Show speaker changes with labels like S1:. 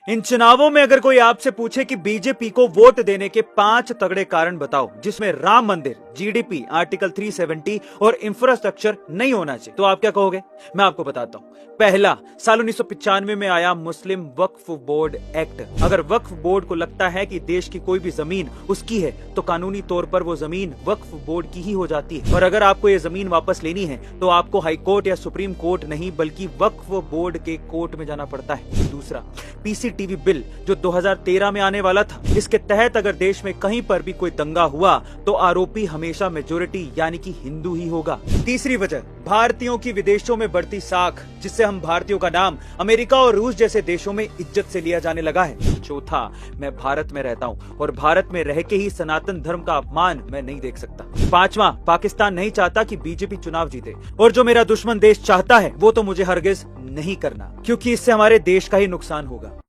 S1: इन चुनावों में अगर कोई आपसे पूछे कि बीजेपी को वोट देने के 5 तगड़े कारण बताओ जिसमें राम मंदिर, जीडीपी, आर्टिकल 370 और इंफ्रास्ट्रक्चर नहीं होना चाहिए, तो आप क्या कहोगे? मैं आपको बताता हूं। पहला, साल 1995 में आया मुस्लिम वक्फ बोर्ड एक्ट। अगर वक्फ बोर्ड को लगता है कि देश की कोई भी जमीन उसकी है तो कानूनी तौर पर वो जमीन वक्फ बोर्ड की ही हो जाती है, और अगर आपको ये जमीन वापस लेनी है तो आपको हाई कोर्ट या सुप्रीम कोर्ट नहीं बल्कि वक्फ बोर्ड के कोर्ट में जाना पड़ता है। दूसरा, पीसीटीवी बिल जो 2013 में आने वाला था, इसके तहत अगर देश में कहीं पर भी कोई दंगा हुआ तो आरोपी हमेशा मेजोरिटी यानी कि हिंदू ही होगा। तीसरी वजह, भारतीयों की विदेशों में बढ़ती साख, जिससे हम भारतीयों का नाम अमेरिका और रूस जैसे देशों में इज्जत से लिया जाने लगा है। चौथा, मैं भारत में रहता हूँ और भारत में रह के ही सनातन धर्म का अपमान मैं नहीं देख सकता। पांचवा, पाकिस्तान नहीं चाहता कि बीजेपी चुनाव जीते, और जो मेरा दुश्मन देश चाहता है वो तो मुझे हरगिज नहीं करना, क्योंकि इससे हमारे देश का ही नुकसान होगा।